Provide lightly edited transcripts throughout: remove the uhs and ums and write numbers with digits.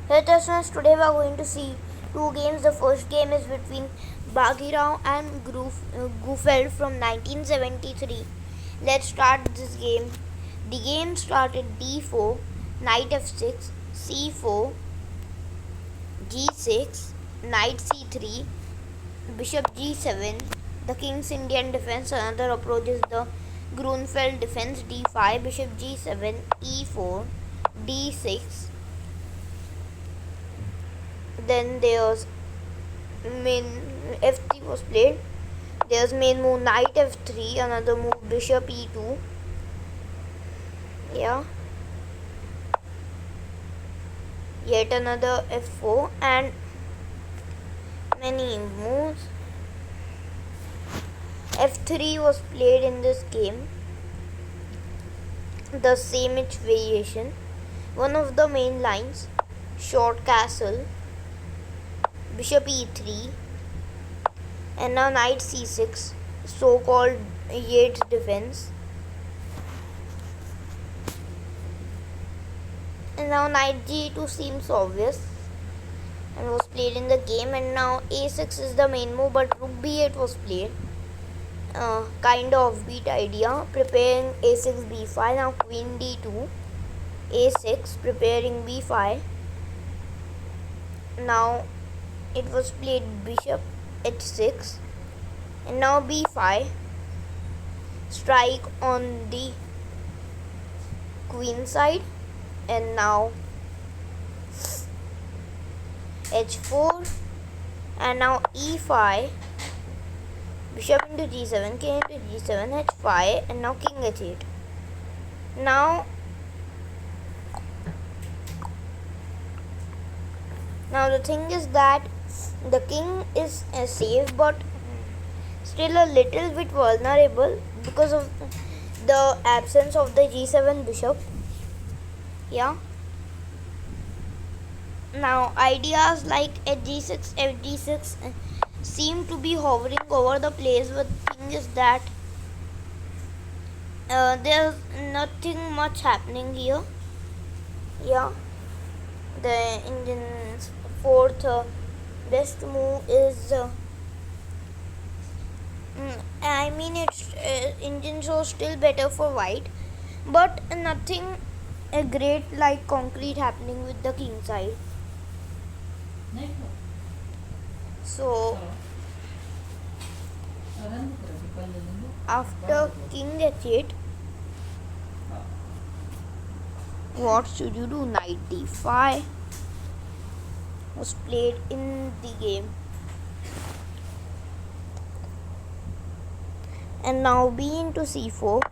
Hey listeners, today we are going to see two games. The first game is between Bagheera and Gufeld from 1973. Let's start this game. The game started d4, knight f6, c4, g6, knight c3, bishop g7, the king's Indian defense. Another approach is the Grunfeld defense, d5, bishop g7, e4, d6. Then there's main f3 was played. There's main move knight f3, another move bishop e2. Yeah. Yet another f4 and many moves. f3 was played in this game. The same each variation. One of the main lines, short castle, bishop e3, and now knight c6, so-called Yates defense. And now knight g2 seems obvious and was played in the game, and now a6 is the main move, but rook b8 was played. Kind of offbeat idea, preparing a6 b5. Now queen d2, a6, preparing b5. Now it was played bishop h6, and now b5, strike on the queen side, and now h4, and now e5, bishop into g7, king into g7, h5, and now king h8. Now the thing is that the king is safe, but still a little bit vulnerable because of the absence of the g7 bishop. Yeah. Now ideas like g6, fg6 seem to be hovering over the place, but the thing is that there's nothing much happening here. Yeah. The Indian's fourth best move is it's Indians are still better for white, but nothing great like concrete happening with the king side. So after king h8, what should you do? Knight d5 was played in the game, and now b into c4,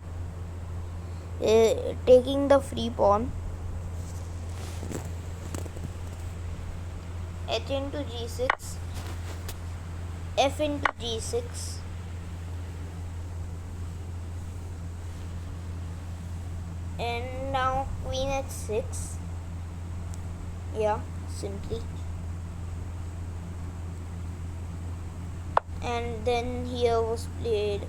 taking the free pawn, h into g6, f into g6, and now queen h6. Yeah, simply. And then here was played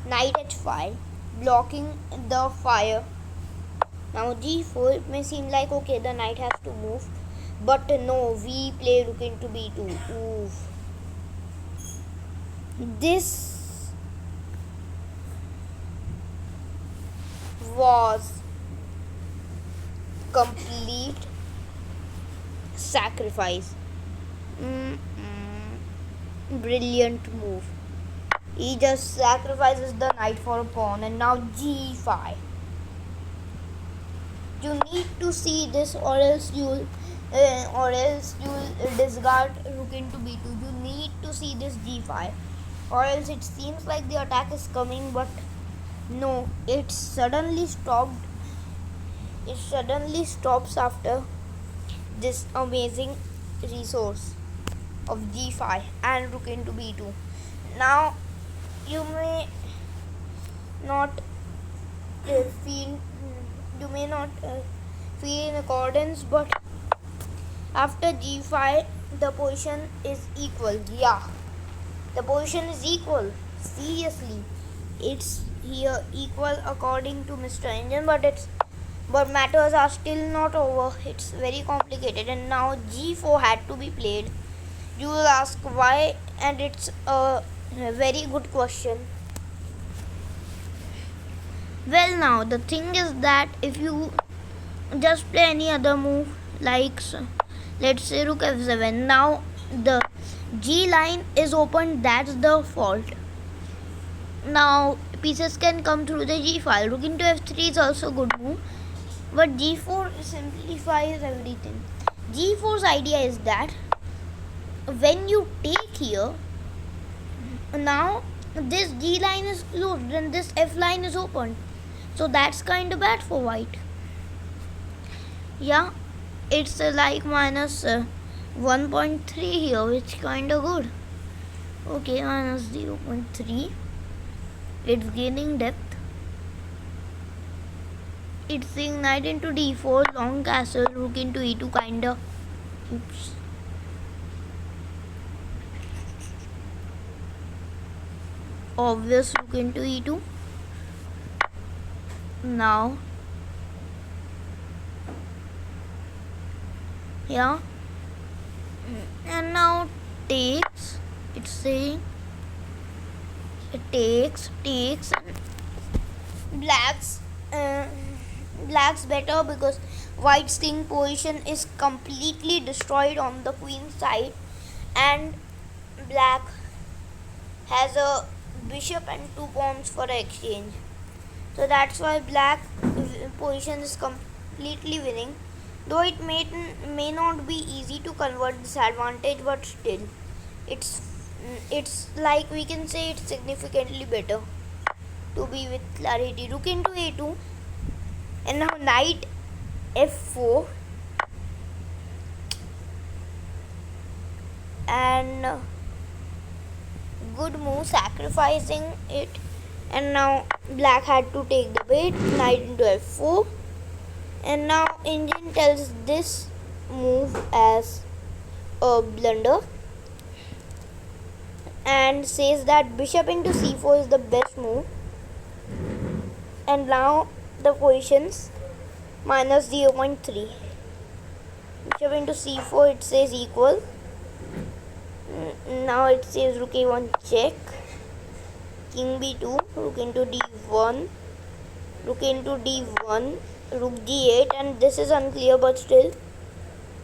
knight h5, blocking the fire. Now g4, it may seem like okay, the knight has to move, but no, we play rook into b2. Oof. This was complete sacrifice. Brilliant move. He just sacrifices the knight for a pawn, and now g5. You need to see this, or else you'll discard rook into b2. You need to see this g5, or else it seems like the attack is coming, but no, it suddenly stopped. It suddenly stops after this amazing resource of g5 and rook into b2. Now you may not feel in accordance, but after g5 the position is equal. Yeah, the position is equal. Seriously, it's here equal according to Mr. Engine, but it's But matters are still not over. It's very complicated, and now g4 had to be played. You will ask why, and it's a very good question. Well, now the thing is that if you just play any other move, like let's say rook f7, now the g line is open, that's the fault. Now pieces can come through the g file. Rook into f3 is also good move, but g4 simplifies everything. g4's idea is that when you take here, now this g line is closed and this f line is open, so that's kind of bad for white. Yeah, it's like minus 1.3 here, which kind of good. Okay, minus 0.3. It's gaining depth. It's seeing knight into d4, long castle, rook into e2, kinda. Oops. Obvious rook into e2. Now, yeah, and now takes. It's saying it takes, and black's better because white's king position is completely destroyed on the queen side, and black has a bishop and 2 pawns for exchange. So that's why black position is completely winning. Though it may not be easy to convert this advantage, but still, it's like we can say it's significantly better to be with clarity. Rook into a2, and now knight f4, and good move, sacrificing it. And now black had to take the bait, knight into f4, and now engine tells this move as a blunder and says that bishop into c4 is the best move. And now the positions minus 0.3. Bishop into c4, it says equal. Now it says rook a1 check, king b2, rook into d1, rook into d1, rook g8, and this is unclear but still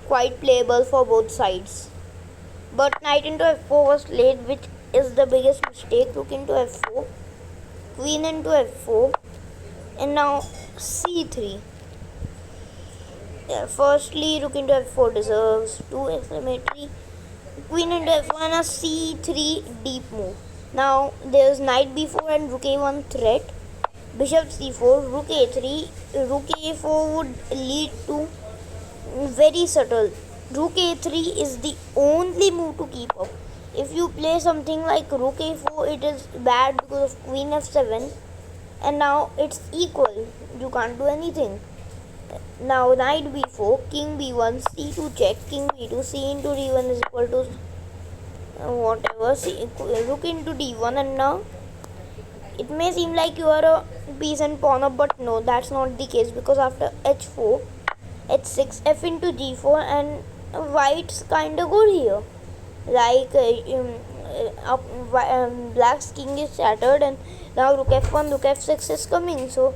quite playable for both sides. But knight into f4 was played, which is the biggest mistake. Rook into f4, queen into f4, and now c3. Yeah, firstly, rook into f4 deserves 2 asymmetry. Queen into f1 and a c3 deep move. Now there's knight b4 and rook a1 threat. Bishop c4, rook a3, rook a4 would lead to very subtle. Rook a3 is the only move to keep up. If you play something like rook a4, it is bad because of queen f7, and now it's equal. You can't do anything. Now knight b4, king b1, c2 check, king b2, c into d1 is equal to whatever, rook into d1, and now it may seem like you are a piece and pawn up, but no, that's not the case, because after h4, h6, f into g4, and white's kinda good here. Like black's king is shattered, and now rook f1, rook f6 is coming, so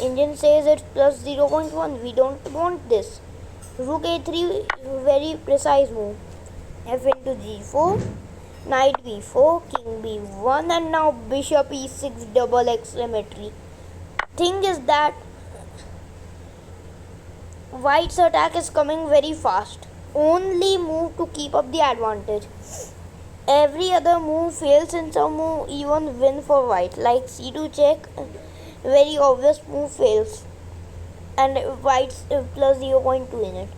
engine says it's plus 0.1. We don't want this. Rook a3, very precise move. F into g4, knight b4, king b1, and now bishop e6 double asymmetry. Thing is that white's attack is coming very fast. Only move to keep up the advantage. Every other move fails, and some move even win for white, like c2 check. Very obvious move fails, and white's plus 0.2 in it.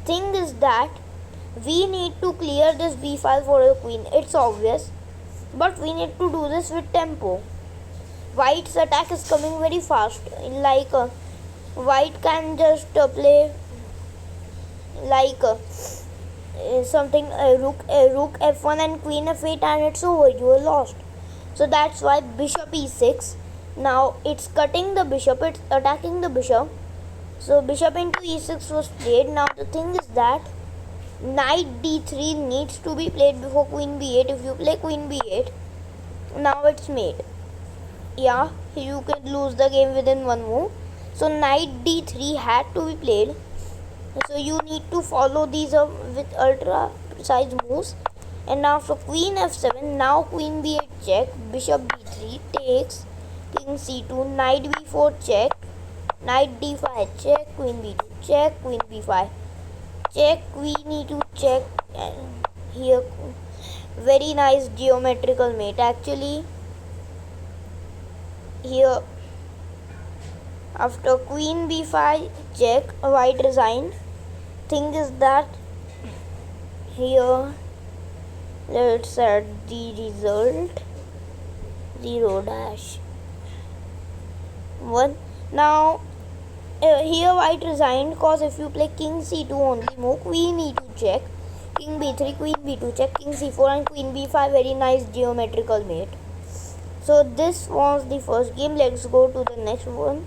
Thing is that we need to clear this b file for the queen. It's obvious, but we need to do this with tempo. White's attack is coming very fast. Like white can just play like something rook f1 and queen f8, and it's over. You are lost. So that's why bishop e6. Now it's cutting the bishop, it's attacking the bishop, So bishop into e6 was played. Now the thing is that knight d3 needs to be played before queen b8. If you play queen b8, now it's made. Yeah, you can lose the game within one move. So knight d3 had to be played. So you need to follow these up with ultra precise moves. And now for queen f7, now queen b8 check, bishop b3 takes, king c2, knight b4 check, knight d5 check, queen b2 check, queen b5 check, queen e2 check. And here very nice geometrical mate. Actually here after queen b5 check, white resigned. Thing is that here let's add the result 0 dash 1. Now here white resigned cause if you play king c2 only move, queen e2 check, king b3, queen b2 check, king c4 and queen b5, very nice geometrical mate. So this was the first game. Let's go to the next one.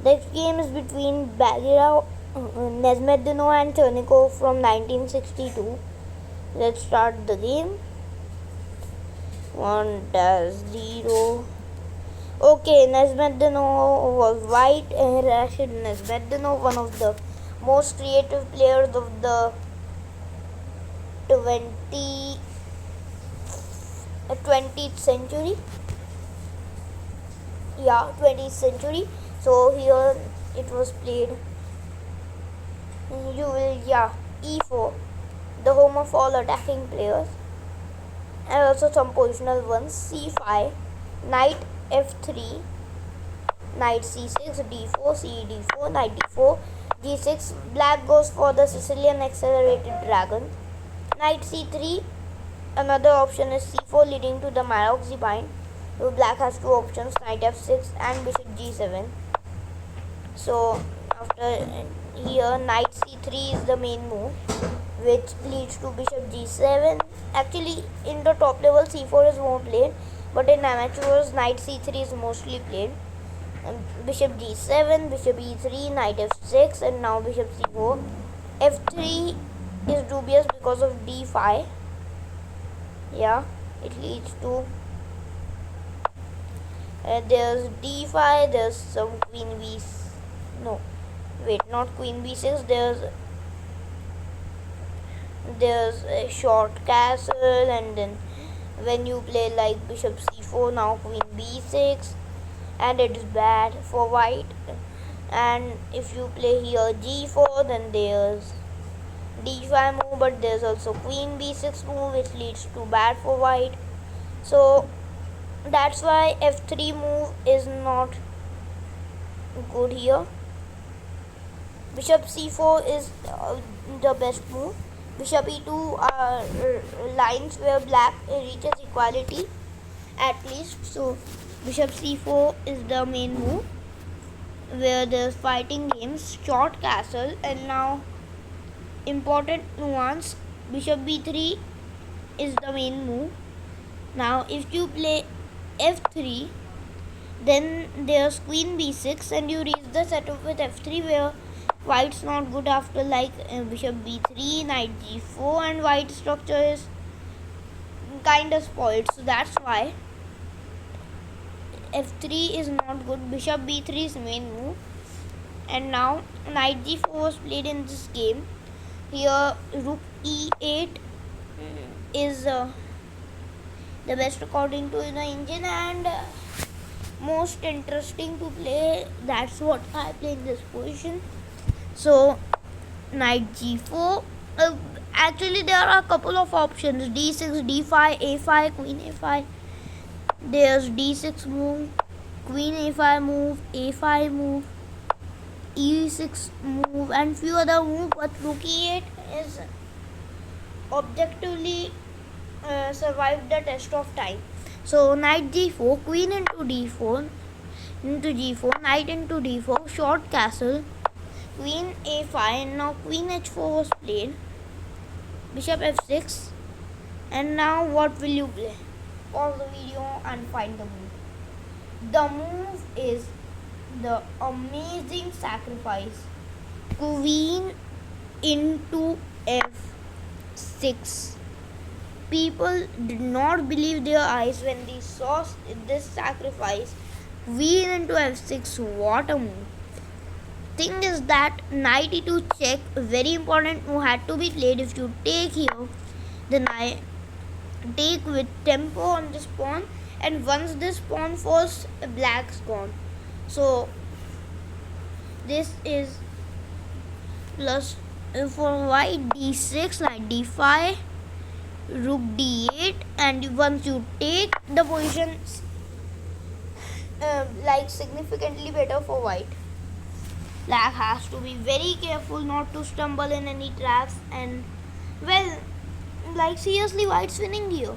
Next game is between Bagheera, Nesmedino and Chernikov from 1962. Let's start the game. 1-0. Okay, Nesmedino was white and Rashid Nesmedino, one of the most creative players of the 20th century. Yeah, 20th century. So here it was played. You will, e4, the home of all attacking players, and also some positional ones. c5, knight f3, knight c6, d4, c d4, knight d4, g6. Black goes for the Sicilian accelerated dragon. Knight c3. Another option is c4 leading to the Maroczy bind. So black has two options, knight f6 and bishop g7. So after here knight c3 is the main move, which leads to bishop g7. Actually in the top level c4 is more played, but in amateurs knight c3 is mostly played. And bishop g7, bishop e3, knight f6 and now bishop c4. f3 is dubious because of d5. Yeah, it leads to there's d5, there's some queen b, no wait, not queen b6, there's a short castle, and then when you play like bishop c4, now queen b6, and it is bad for white. And if you play here g4, then there's d5 move, but there's also queen b6 move, which leads to bad for white. So that's why f3 move is not good here. Bishop c4 is the best move. Bishop e2 are lines where black reaches equality at least. So bishop c4 is the main move where there's fighting games, short castle, and now important nuance, bishop b3 is the main move. Now if you play f3, then there's queen b6 and you reach the setup with f3 where white's not good after like bishop b3, knight g4, and white structure is kind of spoiled. So that's why f3 is not good. Bishop b3 is main move. And now knight g4 was played in this game. Here rook e8 is the best according to the engine and most interesting to play. That's what I play in this position. So knight g4. Actually there are a couple of options, d6, d5, a5, queen a5. There's d6 move, queen a5 move, a5 move, e6 move, and few other moves, but rook e8 is objectively survived the test of time. So knight g4, queen into d4, into g4, knight into d4, short castle, queen a5, and now queen h4 was played, bishop f6, and now what will you play? Pause the video and find the move. The move is the amazing sacrifice. queen into f6. People did not believe their eyes when they saw this sacrifice. Queen into f6, what a move. Thing is that knight e2 check, very important move, had to be played. If you take here, the knight take with tempo on this pawn, and once this pawn falls, black's gone. So this is plus for white d6, knight d5, rook d8, and once you take, the position like significantly better for white. Black has to be very careful not to stumble in any traps, and well, like seriously, white's winning here.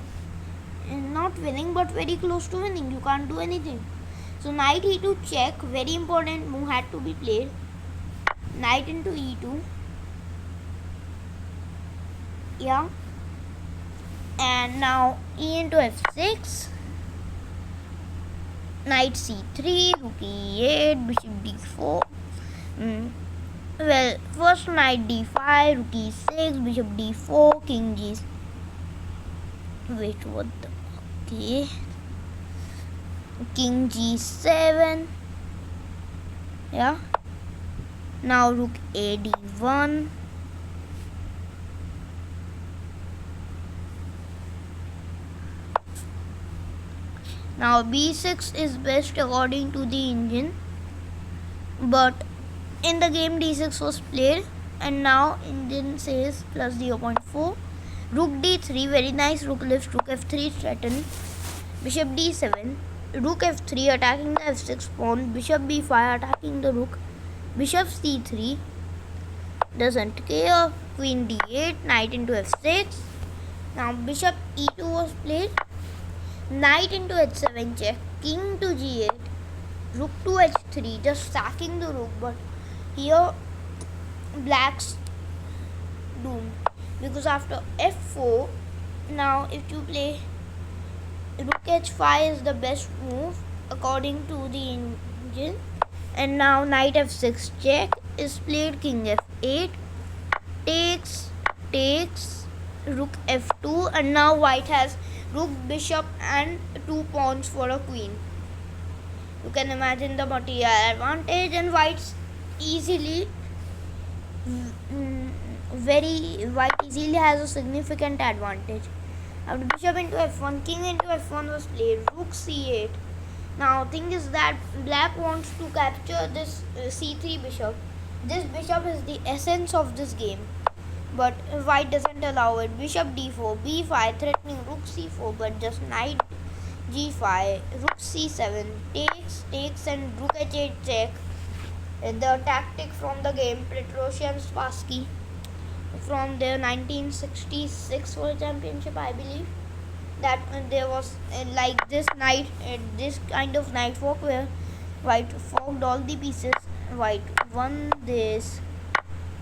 And not winning, but very close to winning. You can't do anything. So knight e2 check, very important move had to be played. Knight into e2. Yeah. And now e into f6. Knight c3, rook e8, bishop d4. Well, first knight d5, rook e6, bishop d4, king g. Wait, what the? Okay. King g7. Yeah. Now rook a d1. Now b6 is best according to the engine, but in the game d6 was played, and now engine says plus 0.4. Rook d3, very nice. Rook lifts, rook f3 threatened. Bishop d7, rook f3 attacking the f6 pawn. Bishop b5 attacking the rook. Bishop c3 doesn't care. Queen d8, knight into f6. Now bishop e2 was played. Knight into h7 check, king to g8, rook to h3, just sacking the rook, but here black's doomed, because after f4, now if you play rook h5 is the best move according to the engine, and now knight f6 check is played, king f8, takes, rook f2, and now white has rook, bishop, and 2 pawns for a queen. You can imagine the material advantage, and white easily has a significant advantage. After bishop into f1, king into f1 was played, rook c8. Now thing is that black wants to capture this c3 bishop. This bishop is the essence of this game, but white doesn't allow it. Bishop d4, b5 threatening rook c4, but just knight g5, rook c7, takes, and rook h8 check. The tactic from the game, Petrosian Spassky, from their 1966 World Championship, I believe, that there was like this kind of knight fork where white forked all the pieces. White won this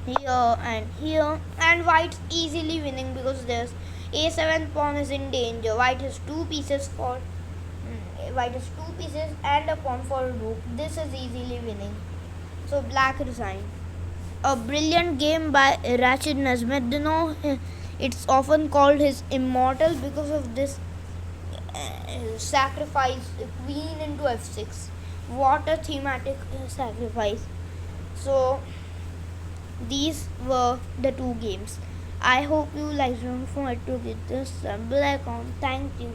here and here, and white's easily winning because there's a7 pawn is in danger. White has two pieces and a pawn for a rook. This is easily winning, so black resigned. A brilliant game by Rashid Nazmuddin. It's often called his immortal because of this sacrifice, queen into f6. What a thematic sacrifice. So these were the two games. I hope you liked. Don't forget to hit the sub icon. Thank you.